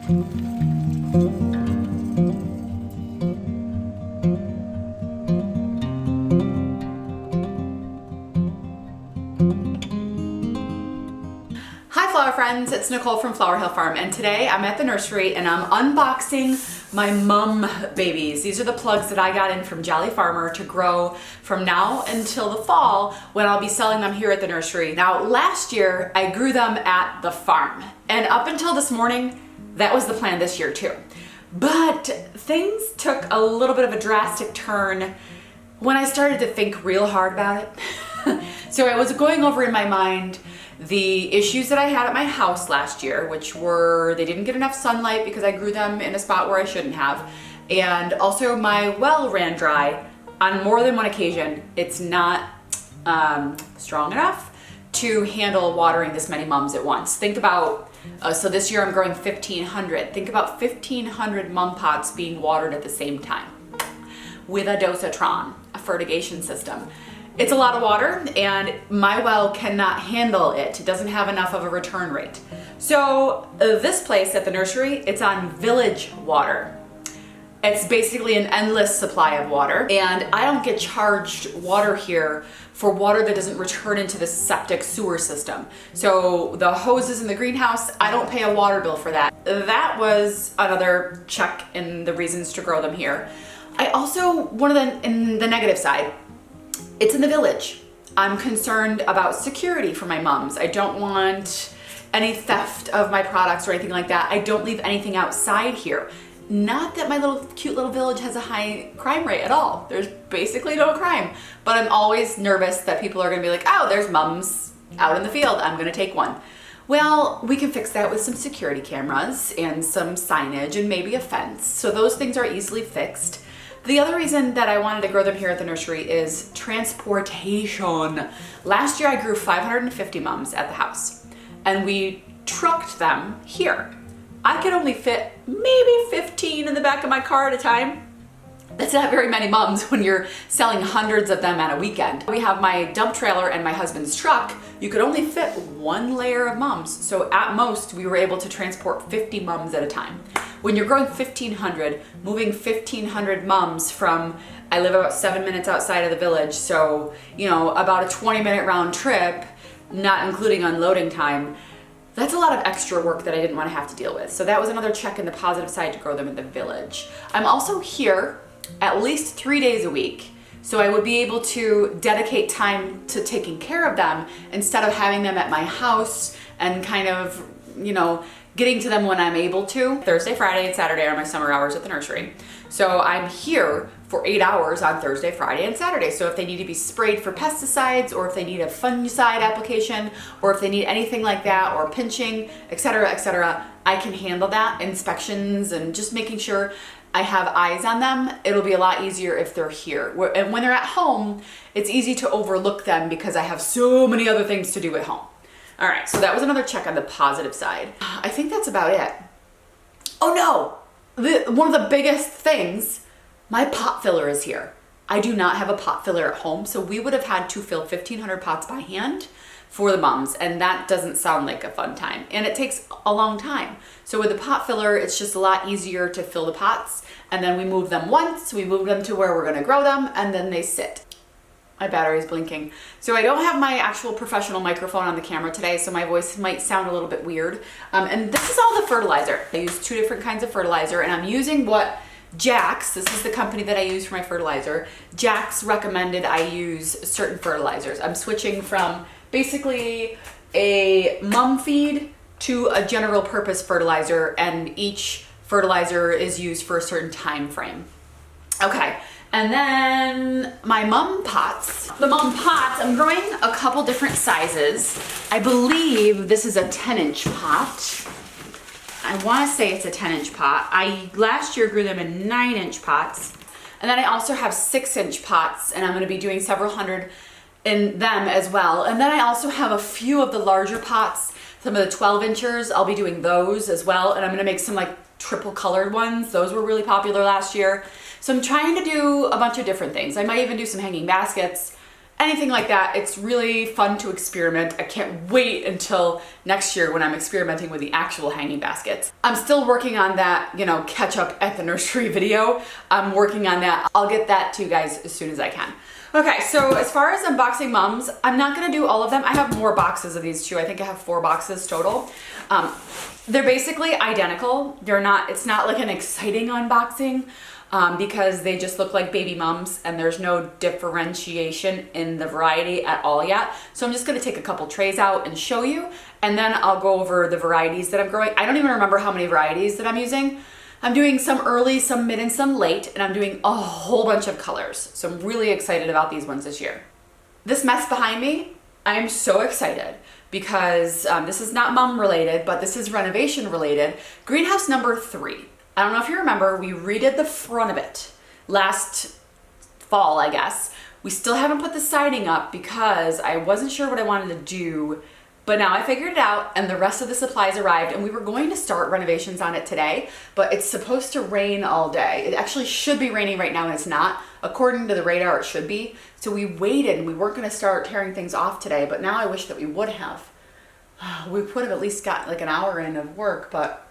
Hi flower friends, it's Nicole from Flower Hill Farm, and today I'm at the nursery and I'm unboxing my mum babies. These are the plugs that I got in from Jolly Farmer to grow from now until the fall when I'll be selling them here at the nursery. Now last year I grew them at the farm, and up until this morning that was the plan this year too. But things took a little bit of a drastic turn when I started to think real hard about it. So I was going over in my mind the issues that I had at my house last year, which were they didn't get enough sunlight because I grew them in a spot where I shouldn't have. And also my well ran dry on more than one occasion. It's not strong enough to handle watering this many mums at once. Think about, so this year I'm growing 1,500. Think about 1,500 mum pots being watered at the same time with a dosatron, a fertigation system. It's a lot of water and my well cannot handle it. It doesn't have enough of a return rate. So this place at the nursery, it's on village water. It's basically an endless supply of water, and I don't get charged water here for water that doesn't return into the septic sewer system. So the hoses in the greenhouse, I don't pay a water bill for that. That was another check in the reasons to grow them here. I also, in the negative side, it's in the village. I'm concerned about security for my mums. I don't want any theft of my products or anything like that. I don't leave anything outside here. Not that my cute little village has a high crime rate at all. There's basically no crime, but I'm always nervous that people are gonna be like, oh, there's mums out in the field, I'm gonna take one. Well, we can fix that with some security cameras and some signage and maybe a fence. So those things are easily fixed. The other reason that I wanted to grow them here at the nursery is transportation. Last year I grew 550 mums at the house and we trucked them here. I could only fit maybe 15 in the back of my car at a time. That's not very many mums when you're selling hundreds of them on a weekend. We have my dump trailer and my husband's truck. You could only fit one layer of mums. So at most we were able to transport 50 mums at a time. When you're growing 1,500, moving 1,500 mums from, I live about 7 minutes outside of the village, so, you know, about a 20-minute round trip, not including unloading time, that's a lot of extra work that I didn't want to have to deal with. So that was another check in the positive side to grow them in the village. I'm also here at least 3 days a week, so I would be able to dedicate time to taking care of them instead of having them at my house and kind of, you know, getting to them when I'm able to. Thursday, Friday, and Saturday are my summer hours at the nursery. So I'm here for 8 hours on Thursday, Friday, and Saturday. So if they need to be sprayed for pesticides, or if they need a fungicide application, or if they need anything like that, or pinching, etc., I can handle that. Inspections and just making sure I have eyes on them. It'll be a lot easier if they're here. And when they're at home, it's easy to overlook them because I have so many other things to do at home. All right, so that was another check on the positive side. I think that's about it. Oh no, one of the biggest things, my pot filler is here. I do not have a pot filler at home, so we would have had to fill 1,500 pots by hand for the mums, and that doesn't sound like a fun time, and it takes a long time. So with the pot filler, it's just a lot easier to fill the pots, and then we move them once, we move them to where we're gonna grow them, and then they sit. My battery's blinking. So I don't have my actual professional microphone on the camera today, so my voice might sound a little bit weird. And this is all the fertilizer. I use 2 different kinds of fertilizer, and I'm using what Jax, this is the company that I use for my fertilizer, Jax recommended I use certain fertilizers. I'm switching from basically a mum feed to a general purpose fertilizer, and each fertilizer is used for a certain time frame. Okay. And then my mum pots. The mum pots, I'm growing a couple different sizes. I believe this is a 10-inch pot. I want to say it's a 10-inch pot. I last year grew them in 9-inch pots. And then I also have 6-inch pots, and I'm going to be doing several hundred in them as well. And then I also have a few of the larger pots, some of the 12-inchers. I'll be doing those as well. And I'm going to make some like triple colored ones. Those were really popular last year. So I'm trying to do a bunch of different things. I might even do some hanging baskets anything like that. It's really fun to experiment. I can't wait until next year when I'm experimenting with the actual hanging baskets. I'm still working on that, you know, catch up at the nursery video. I'm working on that. I'll get that to you guys as soon as I can. Okay, so as far as unboxing mums, I'm not gonna do all of them. I have more boxes of these too. I think I have 4 boxes total. They're basically identical. It's not like an exciting unboxing because they just look like baby mums and there's no differentiation in the variety at all yet. So I'm just gonna take a couple trays out and show you, and then I'll go over the varieties that I'm growing. I don't even remember how many varieties that I'm using. I'm doing some early, some mid, and some late, and I'm doing a whole bunch of colors. So I'm really excited about these ones this year. This mess behind me, I'm so excited because this is not mum related, but this is renovation related. Greenhouse number 3. I don't know if you remember, we redid the front of it last fall, I guess. We still haven't put the siding up because I wasn't sure what I wanted to do, but now I figured it out and the rest of the supplies arrived, and we were going to start renovations on it today, but it's supposed to rain all day. It actually should be raining right now and it's not. According to the radar, it should be. So we waited and we weren't gonna start tearing things off today, but now I wish that we would have. We could have at least got like an hour in of work, but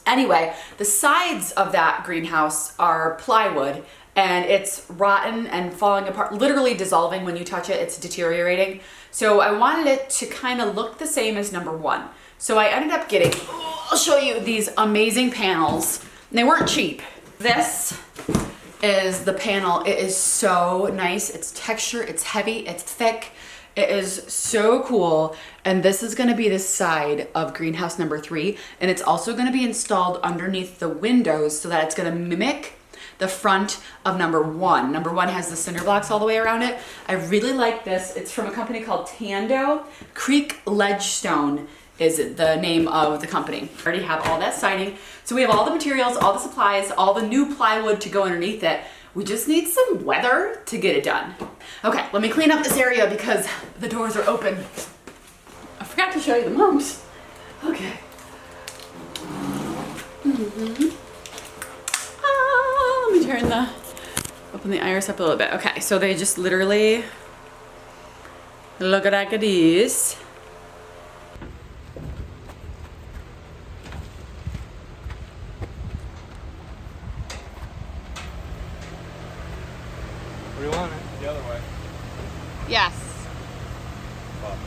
anyway, the sides of that greenhouse are plywood and it's rotten and falling apart, literally dissolving when you touch it. It's deteriorating. So I wanted it to kind of look the same as number 1. So I ended up getting, I'll show you these amazing panels. They weren't cheap. This is the panel. It is so nice. It's texture, it's heavy, it's thick. It is so cool. And this is gonna be the side of greenhouse number 3. And it's also gonna be installed underneath the windows so that it's gonna mimic the front of number 1. Number 1 has the cinder blocks all the way around it. I really like this. It's from a company called Tando. Creek Ledgestone is the name of the company. I already have all that siding. So we have all the materials, all the supplies, all the new plywood to go underneath it. We just need some weather to get it done. Okay, let me clean up this area because the doors are open. I forgot to show you the mums. Okay. Let me open the iris up a little bit. Okay, so they just literally look at these. Where do you want it? The other way. Yes. Well,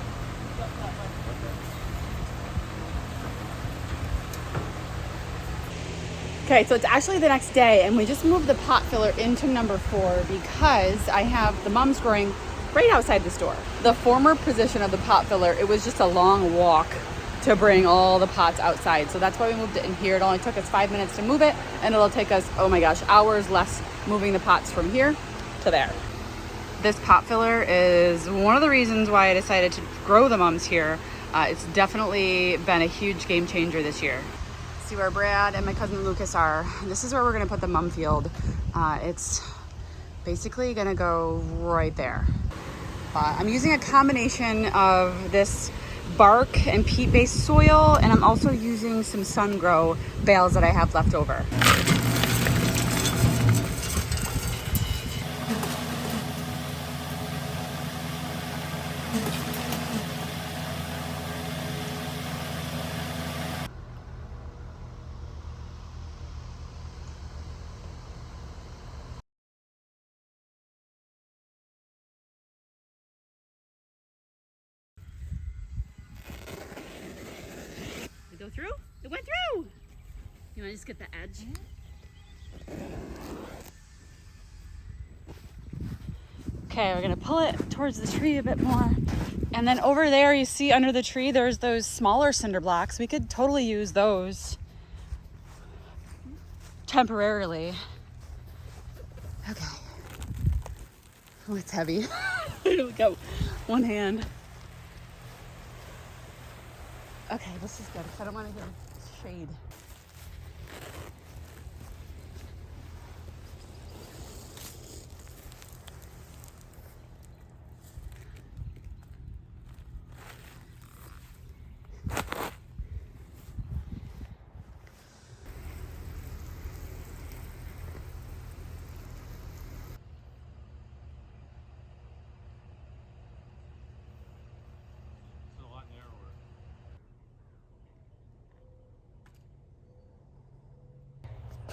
Okay, so it's actually the next day and we just moved the pot filler into number 4 because I have the mums growing right outside this door. The former position of the pot filler, it was just a long walk to bring all the pots outside. So that's why we moved it in here. It only took us 5 minutes to move it, and it'll take us, oh my gosh, hours less moving the pots from here to there. This pot filler is one of the reasons why I decided to grow the mums here. It's definitely been a huge game changer this year. See where Brad and my cousin Lucas are. This is where we're gonna put the mum field. It's basically gonna go right there. I'm using a combination of this bark and peat-based soil, and I'm also using some sun grow bales that I have left over. Go through? It went through! You wanna just get the edge? Okay, we're gonna pull it towards the tree a bit more. And then over there, you see under the tree, there's those smaller cinder blocks. We could totally use those temporarily. Okay. Oh, it's heavy. I got one hand. Okay, this is good because I don't want to get shade.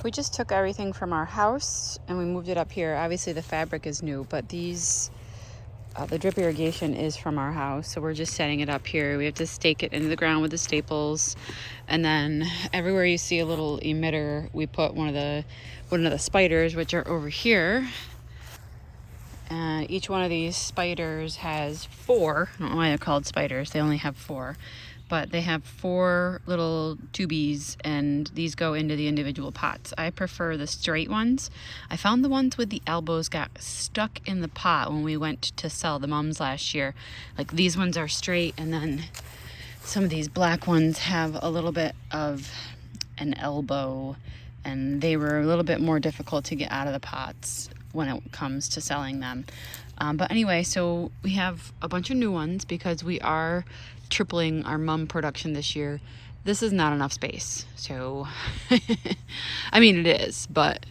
We just took everything from our house and we moved it up here. Obviously the fabric is new, but these, the drip irrigation is from our house. So we're just setting it up here. We have to stake it into the ground with the staples. And then everywhere you see a little emitter, we put one of the spiders, which are over here. Each one of these spiders has 4. I don't know why they're called spiders. They only have 4. But they have 4 little tubies, and these go into the individual pots. I prefer the straight ones. I found the ones with the elbows got stuck in the pot when we went to sell the mums last year. Like, these ones are straight, and then some of these black ones have a little bit of an elbow, and they were a little bit more difficult to get out of the pots when it comes to selling them. But anyway, so we have a bunch of new ones because we are tripling our mum production this year. This is not enough space. So, I mean, it is, but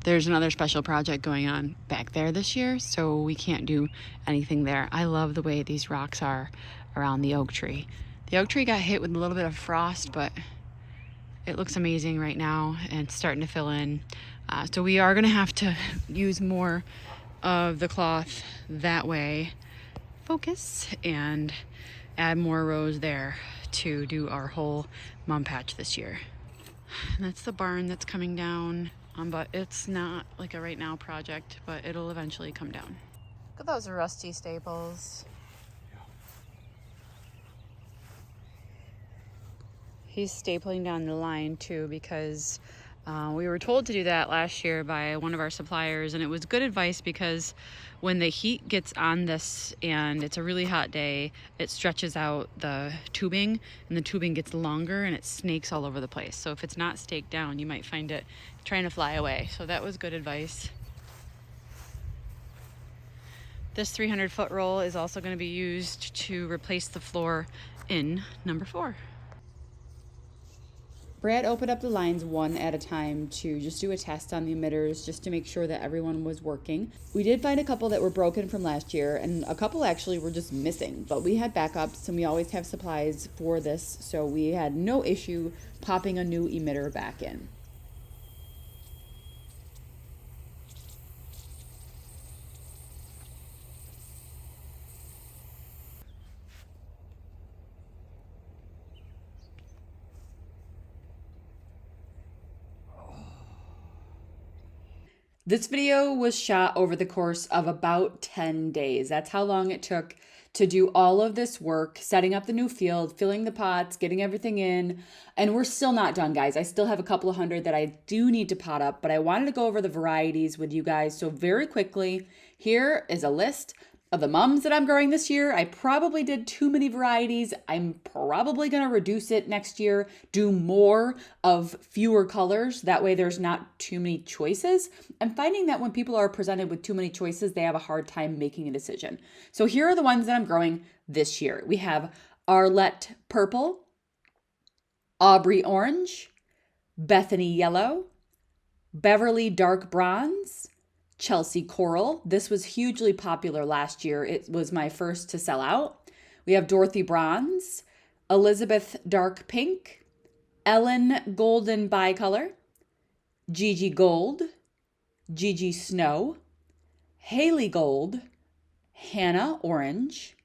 there's another special project going on back there this year, so we can't do anything there. I love the way these rocks are around the oak tree. The oak tree got hit with a little bit of frost, but it looks amazing right now and it's starting to fill in. So we are gonna have to use more of the cloth that way, focus, and add more rows there to do our whole mum patch this year. And that's the barn that's coming down, but it's not like a right now project, but it'll eventually come down. Look at those rusty staples. He's stapling down the line too because we were told to do that last year by one of our suppliers, and it was good advice because when the heat gets on this and it's a really hot day, it stretches out the tubing and the tubing gets longer and it snakes all over the place. So if it's not staked down, you might find it trying to fly away. So that was good advice. This 300-foot roll is also going to be used to replace the floor in number 4. Brad opened up the lines one at a time to just do a test on the emitters just to make sure that everyone was working. We did find a couple that were broken from last year, and a couple actually were just missing, but we had backups and we always have supplies for this, so we had no issue popping a new emitter back in. This video was shot over the course of about 10 days. That's how long it took to do all of this work, setting up the new field, filling the pots, getting everything in. And we're still not done, guys. I still have a couple of hundred that I do need to pot up, but I wanted to go over the varieties with you guys. So very quickly, here is a list of the mums that I'm growing this year. I probably did too many varieties. I'm probably going to reduce it next year, do more of fewer colors. That way there's not too many choices. I'm finding that when people are presented with too many choices, they have a hard time making a decision. So here are the ones that I'm growing this year. We have Arlette Purple, Aubrey Orange, Bethany Yellow, Beverly Dark Bronze, Chelsea Coral. This was hugely popular last year. It was my first to sell out. We have Dorothy Bronze, Elizabeth Dark Pink, Ellen Golden Bicolor, Gigi Gold, Gigi Snow, Haley Gold, Hannah Orange,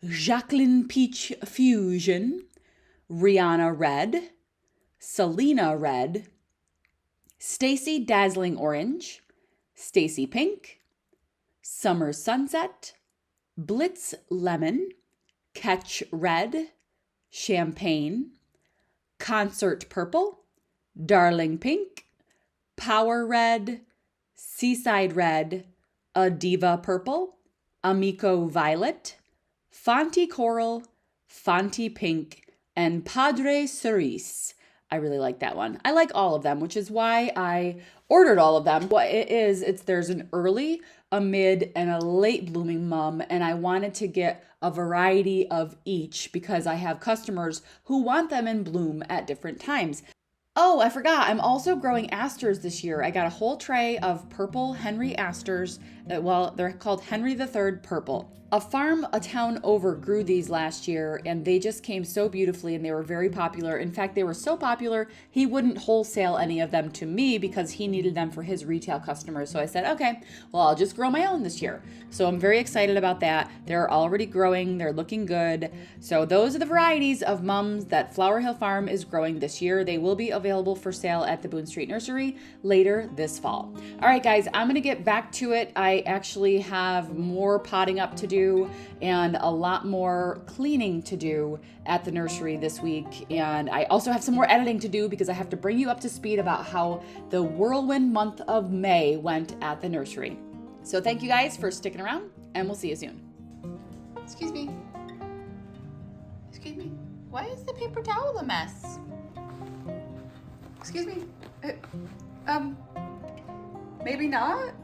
Jacqueline Peach Fusion, Rihanna Red, Selena Red, Stacy Dazzling Orange, Stacy Pink, Summer Sunset, Blitz Lemon, Catch Red, Champagne, Concert Purple, Darling Pink, Power Red, Seaside Red, Adiva Purple, Amico Violet, Fonty Coral, Fonty Pink, and Padre Cerise. I really like that one. I like all of them, which is why I ordered all of them. What it is, there's an early, a mid, and a late blooming mum, and I wanted to get a variety of each because I have customers who want them in bloom at different times. Oh, I forgot. I'm also growing asters this year. I got a whole tray of purple Henry asters. Well, they're called Henry III purple. A farm a town over grew these last year, and they just came so beautifully, and they were very popular. In fact, they were so popular, he wouldn't wholesale any of them to me because he needed them for his retail customers. So I said, okay, well, I'll just grow my own this year. So I'm very excited about that. They're already growing. They're looking good. So those are the varieties of mums that Flower Hill Farm is growing this year. They will be available for sale at the Boone Street Nursery later this fall. All right, guys, I'm going to get back to it. I actually have more potting up to do and a lot more cleaning to do at the nursery this week. And I also have some more editing to do because I have to bring you up to speed about how the whirlwind month of May went at the nursery. So thank you guys for sticking around, and we'll see you soon. Excuse me. Excuse me. Why is the paper towel a mess? Excuse me. Maybe not?